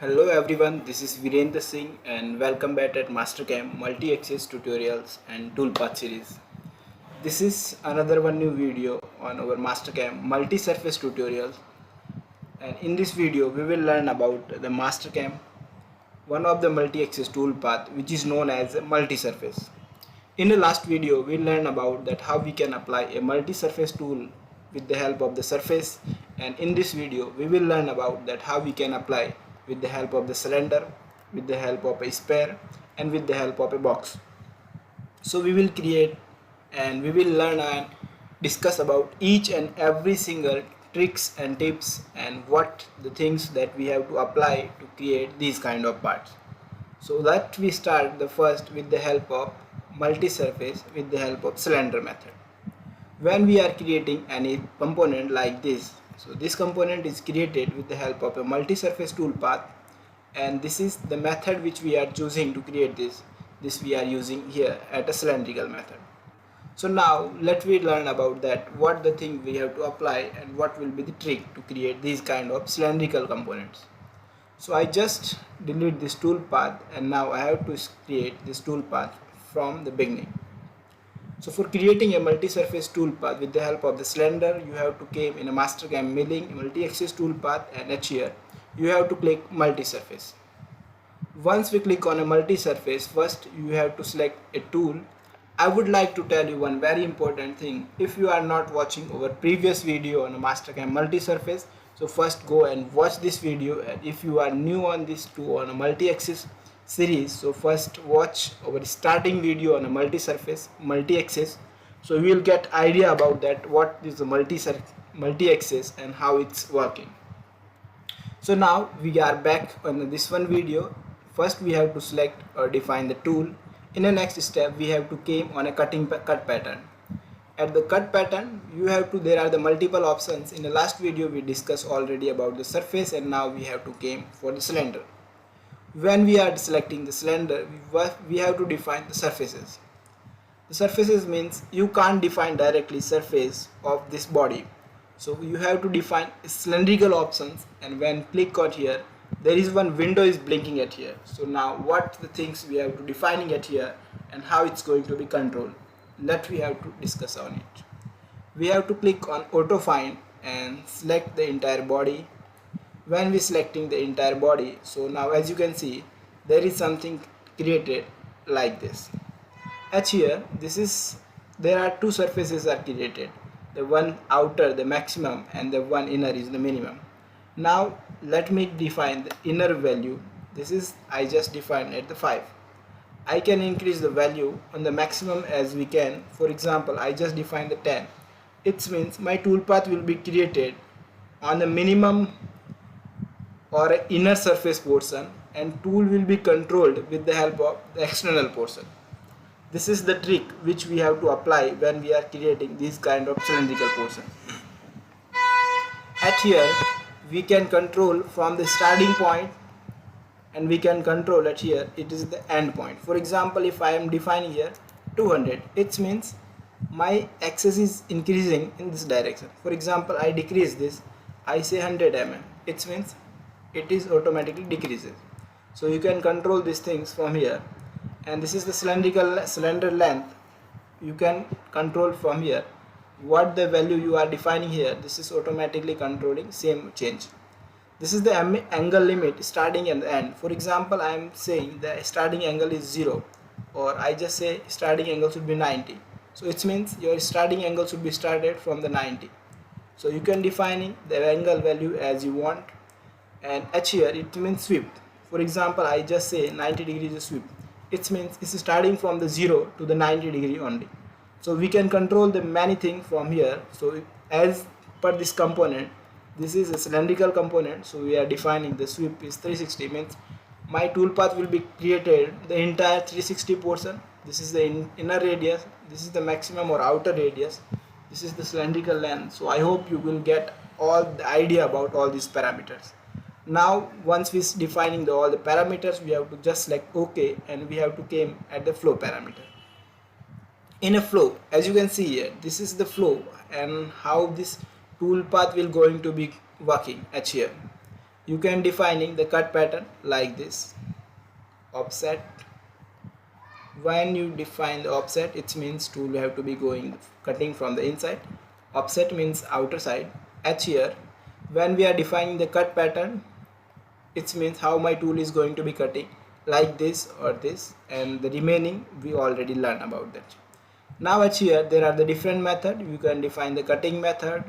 Hello everyone, this is Virender Singh and welcome back at Mastercam Multiaxis tutorials and Toolpath series. This is another one new video on our Mastercam multi-surface tutorials, and in this video we will learn about the Mastercam, one of the multi-axis toolpath which is known as multi-surface. In the last video we learned about that how we can apply a multi-surface tool with the help of the surface, and in this video we will learn about that how we can apply with the help of the cylinder, with the help of a spare, and with the help of a box. So we will create and we will learn and discuss about each and every single tricks and tips and what the things that we have to apply to create these kind of parts. So that we start the first with the help of multi-surface with the help of cylinder method. When we are creating any component like this, so this component is created with the help of a multi-surface toolpath, and this is the method which we are choosing to create this we are using here at a cylindrical method. So now let we learn about that what the thing we have to apply and what will be the trick to create these kind of cylindrical components. So I just delete this toolpath and now I have to create this toolpath from the beginning. So for creating a multi-surface toolpath with the help of the cylinder, you have to came in a Mastercam milling multi-axis toolpath, and at here you have to click multi-surface. Once we click on a multi-surface, first you have to select a tool. I would like to tell you one very important thing. If you are not watching our previous video on a Mastercam multi-surface, so first go and watch this video, and if you are new on this tool on a multi-axis series, so first watch our starting video on a multi-surface multi-axis, so you will get idea about that what is the multi-axis and how it's working. So now we are back on this one video. First we have to select or define the tool. In the next step we have to came on a cut pattern. At the cut pattern you have to, there are the multiple options. In the last video we discussed already about the surface, and now we have to came for the cylinder. When we are selecting the cylinder, we have to define the surfaces. The surfaces means you can't define directly surface of this body, so you have to define cylindrical options, and when click on here there is one window is blinking at here. So now what the things we have to defining at here and how it's going to be controlled, that we have to discuss on it. We have to click on auto find and select the entire body. When we selecting the entire body, so now as you can see there is something created like this. At here there are two surfaces are created, the one outer the maximum and the one inner is the minimum. Now let me define the inner value. This is I just defined at the 5. I can increase the value on the maximum as we can. For example, I just defined the 10. It means my toolpath will be created on the minimum or an inner surface portion, and tool will be controlled with the help of the external portion. This is the trick which we have to apply when we are creating this kind of cylindrical portion. At here we can control from the starting point, and we can control at here it is the end point. For example, if I am defining here 200, it means my axis is increasing in this direction. For example, I decrease this, I say 100 mm, it means it is automatically decreases. So you can control these things from here, and this is the cylinder length. You can control from here what the value you are defining here. This is automatically controlling same change. This is the angle limit starting and the end. For example, I am saying the starting angle is 0, or I just say starting angle should be 90. So it means your starting angle should be started from the 90. So you can defining the angle value as you want. And at here it means sweep. For example, I just say 90 degrees is sweep. It means it's starting from the 0 to the 90 degree only. So we can control the many things from here. So as per this component, this is a cylindrical component, so we are defining the sweep is 360, means my toolpath will be created the entire 360 portion. This is the inner radius, this is the maximum or outer radius, this is the cylindrical length. So I hope you will get all the idea about all these parameters. Now once we defining all the parameters, we have to just select OK, and we have to came at the flow parameter. In a flow, as you can see here, this is the flow and how this toolpath will going to be working at here. you can defining the cut pattern like this. Offset, when you define the offset, it means tool have to be going cutting from the inside. Offset means outer side. H here, when we are defining the cut pattern, it means how my tool is going to be cutting like this or this, and the remaining we already learned about that. Now at here there are the different method. You can define the cutting method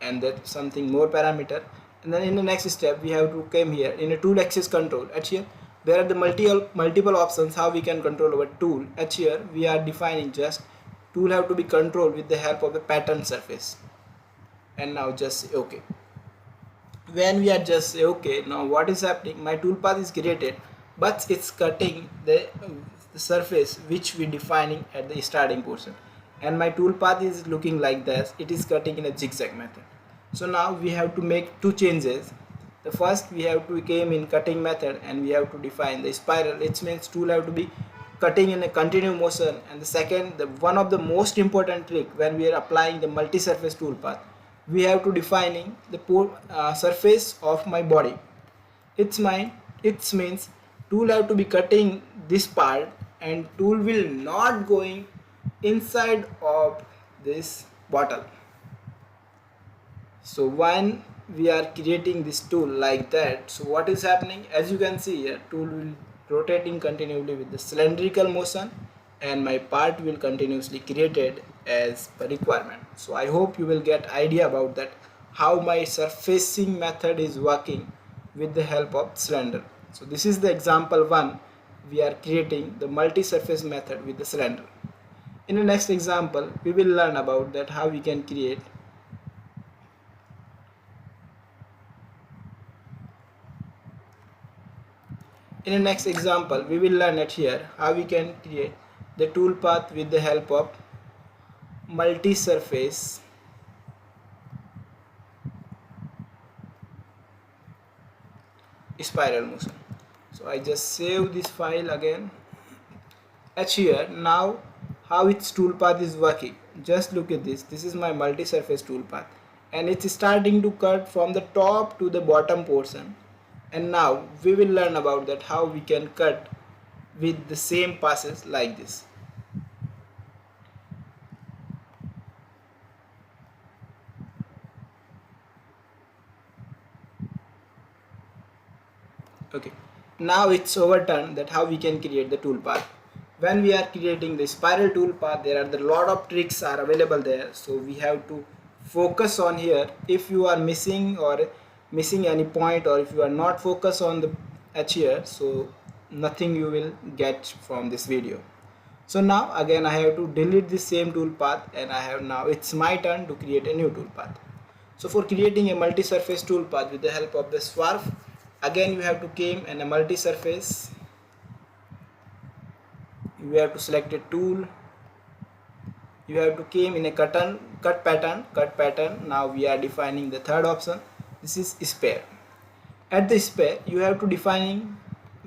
and that something more parameter, and then in the next step we have to come here in a tool axis control. At here there are the multiple options how we can control our tool. At here we are defining just tool have to be controlled with the help of the pattern surface, and now just say okay. When we are just say okay, now what is happening, my toolpath is created but it's cutting the surface which we defining at the starting portion, and my toolpath is looking like this, it is cutting in a zigzag method. So now we have to make two changes. The first, we have to came in cutting method and we have to define the spiral. It means tool have to be cutting in a continuous motion. And the second, the one of the most important trick when we are applying the multi-surface toolpath, we have to defining the surface of my body. It means tool have to be cutting this part and tool will not going inside of this bottle. So when we are creating this tool like that, so what is happening, as you can see here, tool will rotating continuously with the cylindrical motion and my part will continuously created as per requirement. So I hope you will get idea about that how my surfacing method is working with the help of cylinder. So this is the example one, we are creating the multi-surface method with the cylinder. In the next example we will learn about that how we can create. In the next example, we will learn it here how we can create the tool path with the help of multi-surface spiral motion. So I just save this file again. At here now how its tool path is working. Just look at this. This is my multi-surface tool path, and it's starting to cut from the top to the bottom portion. And now we will learn about that how we can cut with the same passes like this. Okay, now it's overturned that how we can create the tool path. When we are creating the spiral tool path, there are the lot of tricks are available there, so we have to focus on here. If you are missing any point, or if you are not focused on the here, so nothing you will get from this video. So now again I have to delete the same tool path, and I have now it's my turn to create a new tool path. So for creating a multi-surface tool path with the help of the swerve, again you have to came in a multi-surface, you have to select a tool, you have to came in a cut pattern. Now we are defining the third option. This is spare. At the spare you have to defining,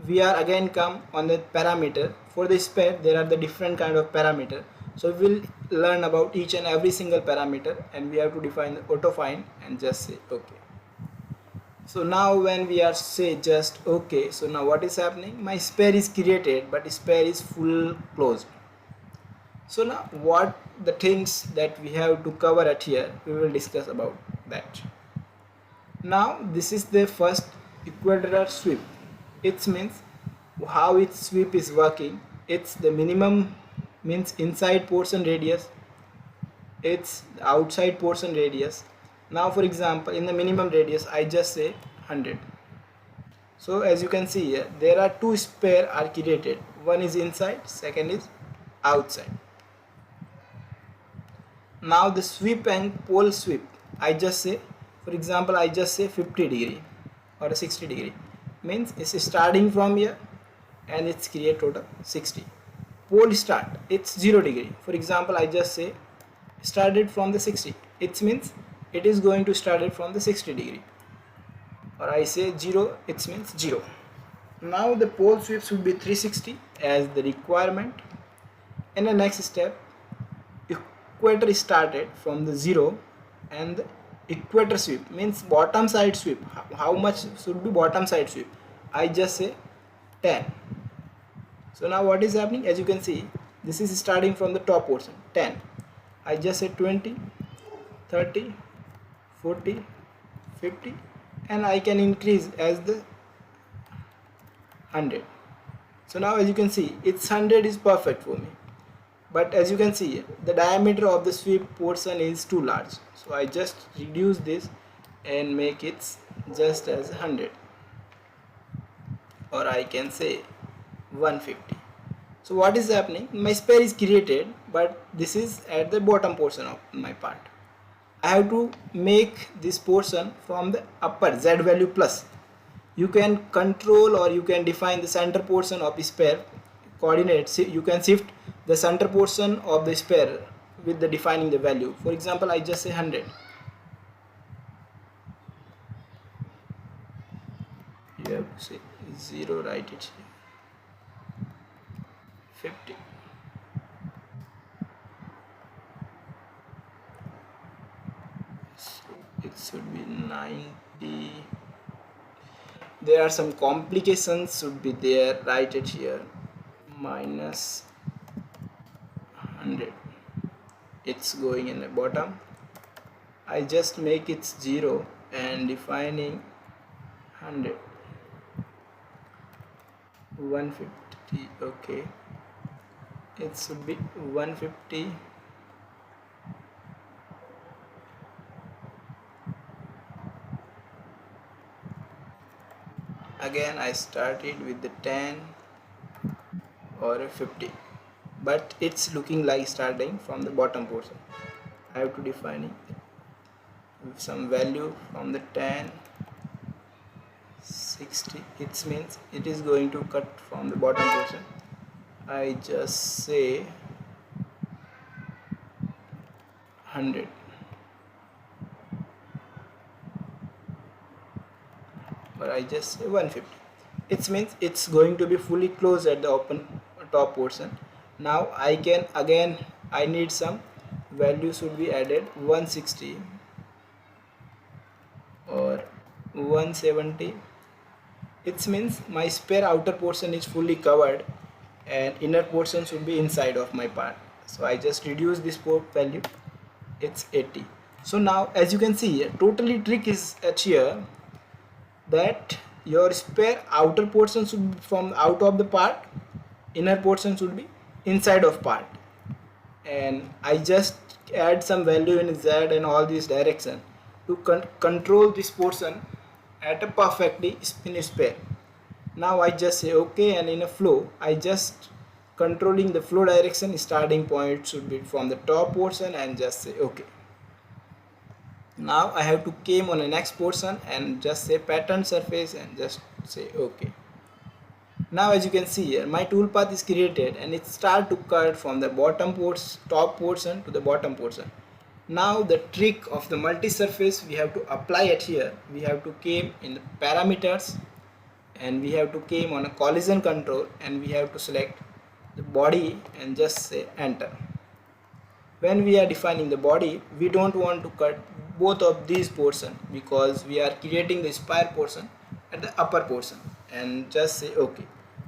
we are again come on the parameter. For the spare there are the different kind of parameter, so we will learn about each and every single parameter, and we have to define the auto find and just say okay. So now when we are say just okay, so now what is happening, my spare is created but spare is full closed. So now what the things that we have to cover at here, we will discuss about that. Now this is the first equatorial sweep. It means how its sweep is working. It's the minimum means inside portion radius, it's the outside portion radius. Now for example in the minimum radius I just say 100. So as you can see here, there are two spare are created, one is inside, second is outside. Now the sweep and pole sweep, I just say, for example I just say 50 degree or 60 degree, means it's starting from here and it's create total 60. Pole start, it's 0 degree, for example I just say started from the 60, it means it is going to start it from the 60 degree, or I say 0, it means 0. Now the pole sweep should be 360 as the requirement. In the next step, equator started from the 0 and equator sweep means bottom side sweep. How much should be bottom side sweep? I just say 10. So now what is happening? As you can see, this is starting from the top portion 10. I just say 20, 30, 40, 50, and I can increase as the 100. So now as you can see, it's 100 is perfect for me. But as you can see, the diameter of the sweep portion is too large. So I just reduce this and make it just as 100, or I can say 150. So what is happening? My spare is created, but this is at the bottom portion of my part. I have to make this portion from the upper Z value plus. You can control or you can define the center portion of the spare coordinates. You can shift the center portion of the spare with the defining the value. For example, I just say 100. You have to say 0, write it here. 50. So it should be 90. There are some complications should be there, write it here. Minus 100. It's going in the bottom. I just make it 0 and defining 100. 150. Okay, it should be 150. Again I started with the 10 or a 50, but it's looking like starting from the bottom portion. I have to define some value from the 10, 60. It means it is going to cut from the bottom portion. I just say 100. But I just say 150. It means it's going to be fully closed at the open top portion. Now I can again, I need some value should be added, 160 or 170. It means my spare outer portion is fully covered and inner portion should be inside of my part. So I just reduce this port value, it's 80. So now as you can see here, totally trick is at here that your spare outer portion should be from out of the part, inner portion should be inside of part, and I just add some value in Z and all these direction to control this portion at a perfectly spin spare. Now I just say okay, and in a flow I just controlling the flow direction, starting point should be from the top portion, and just say okay. Now I have to came on the next portion and just say pattern surface and just say okay. Now as you can see here, my tool path is created and it start to cut from the bottom top portion to the bottom portion. Now the trick of the multi-surface we have to apply it here. We have to came in the parameters and we have to came on a collision control and we have to select the body and just say enter. When we are defining the body, we don't want to cut both of these portion because we are creating the spire portion at the upper portion, and just say okay.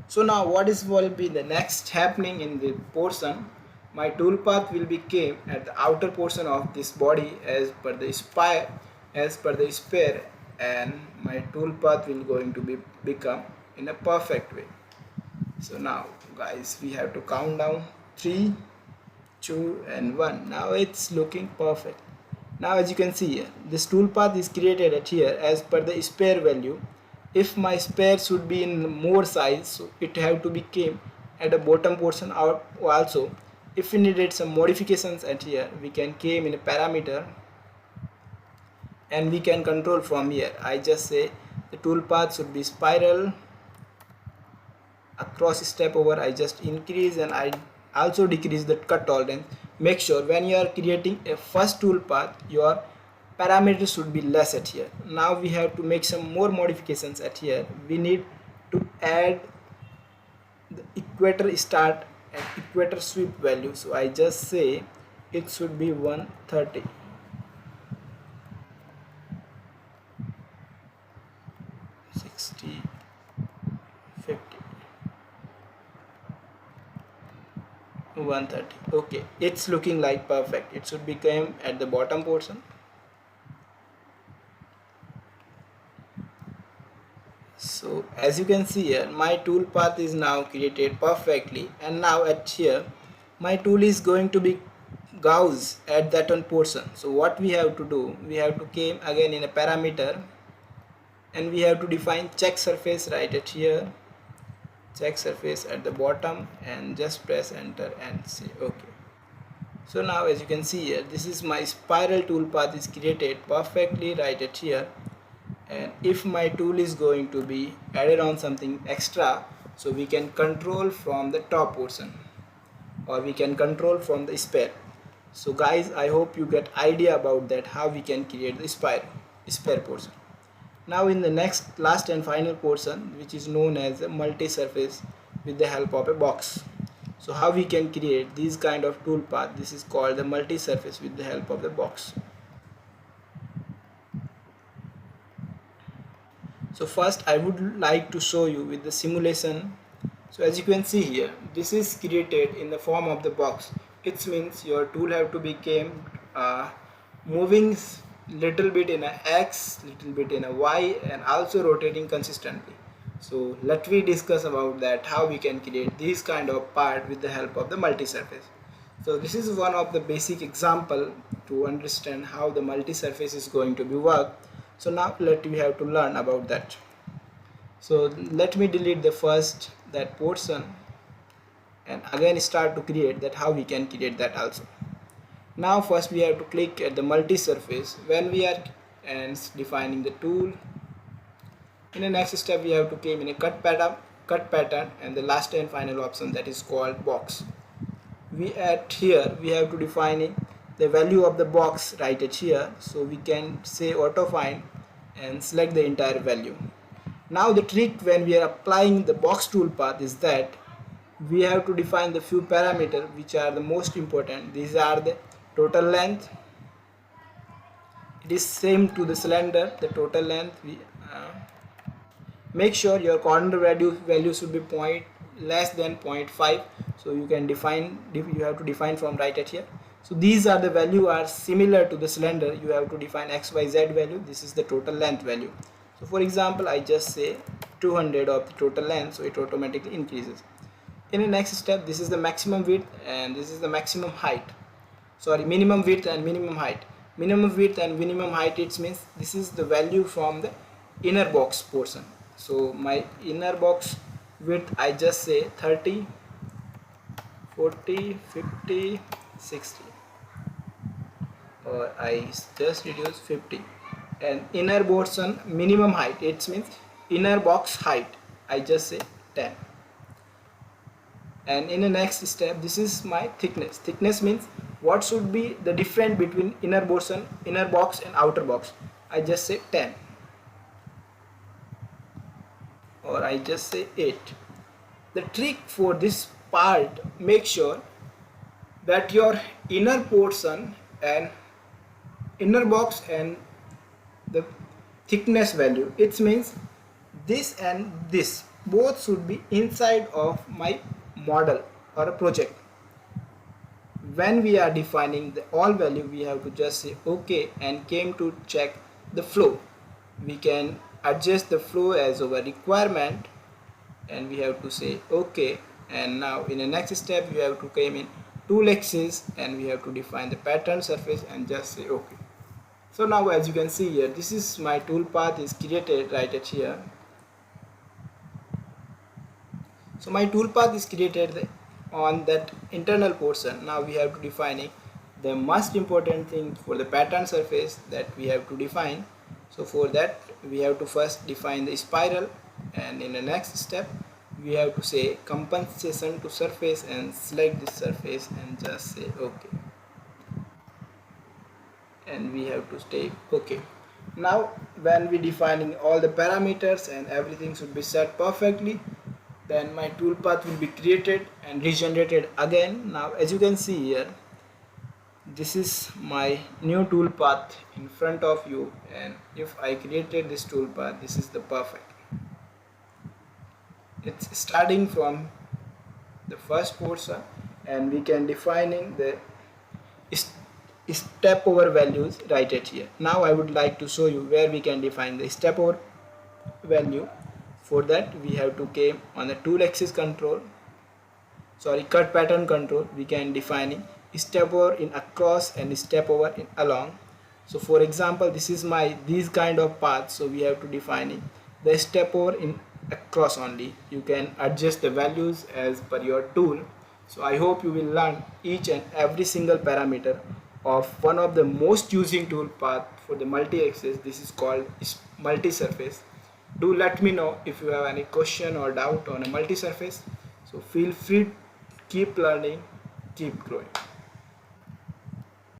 So now what is will be the next happening in the portion? My tool path will be came at the outer portion of this body as per the spire, as per the spare, and my tool path will going to be become in a perfect way. So now guys, we have to count down 3, 2 and 1. Now it's looking perfect. Now as you can see here, this tool path is created at here as per the spare value. If my spare should be in more size, so it have to be came at the bottom portion out also. If we needed some modifications at here, we can came in a parameter and we can control from here. I just say the tool path should be spiral across step over. I just increase and I also decrease the cut tolerance. Make sure when you are creating a first tool path, your parameters should be less at here. Now we have to make some more modifications at here. We need to add the equator start and equator sweep value. So I just say it should be 130. 130. Okay, it's looking like perfect. It should become at the bottom portion. So as you can see here, my tool path is now created perfectly, and now at here my tool is going to be gauze at that one portion. So what we have to do, we have to came again in a parameter, and we have to define check surface right at here, check surface at the bottom, and just press enter and say okay. So now as you can see here, this is my spiral tool path is created perfectly right at here. And if my tool is going to be added on something extra, so we can control from the top portion, or we can control from the spare. So guys, I hope you get idea about that, how we can create the spare portion. Now in the next last and final portion, which is known as a multi-surface with the help of a box. So how we can create these kind of tool path, this is called the multi-surface with the help of the box. So first I would like to show you with the simulation. So as you can see here, this is created in the form of the box. It means your tool have to become moving little bit in a X, little bit in a Y, and also rotating consistently. So let me discuss about that, how we can create this kind of part with the help of the multi-surface. So this is one of the basic example to understand how the multi-surface is going to be worked. So now we have to learn about that. So let me delete the first that portion and again start to create that, how we can create that also. Now first we have to click at the multi-surface when we are defining the tool. In the next step we have to came in a cut pattern, and the last and final option, that is called box. We at here we have to define the value of the box right at here, so we can say auto find and select the entire value. Now the trick when we are applying the box tool path is that we have to define the few parameters which are the most important. These are the total length. It is same to the cylinder, the total length. Make sure your corner value should be less than 0.5. So you can you have to define from right at here. So these are the value are similar to the cylinder. You have to define XYZ value. This is the total length value. So for example, I just say 200 of the total length, so it automatically increases. In the next step, this is the maximum width and this is the maximum height. Sorry, minimum width and minimum height. Minimum width and minimum height, it means this is the value from the inner box portion. So my inner box width, I just say 30, 40, 50, 60, or I just reduce 50. And inner portion minimum height, it means inner box height, I just say 10. And in the next step, this is my thickness. Thickness means what should be the difference between inner box and outer box. I just say 10, or I just say 8. The trick for this part, make sure that your inner portion and inner box and the thickness value, it means this and this both should be inside of my model or a project. When we are defining the all value, we have to just say okay and came to check the flow. We can adjust the flow as our requirement, and we have to say okay. And now in the next step, you have to come in tool axis and we have to define the pattern surface and just say okay. So now as you can see here, this is my tool path is created right at here. So my tool path is created on that internal portion. Now we have to define the most important thing for the pattern surface that we have to define. So for that we have to first define the spiral, and in the next step we have to say compensation to surface and select this surface and just say okay, and we have to stay okay. Now when we defining all the parameters and everything should be set perfectly, then my tool path will be created and regenerated again. Now as you can see here, this is my new tool path in front of you, and if I created this tool path, this is the perfect. It's starting from the first portion and we can defining the step over values right at here. Now I would like to show you where we can define the step over value. For that we have to came on the tool axis control, cut pattern control. We can defining step over in across and step over in along. So for example, this is my these kind of paths, so we have to defining the step over in across only. You can adjust the values as per your tool. So I hope you will learn each and every single parameter of one of the most using tool path for the multi-axis. This is called multi-surface. Do let me know if you have any question or doubt on a multi-surface. So feel free, keep learning, keep growing.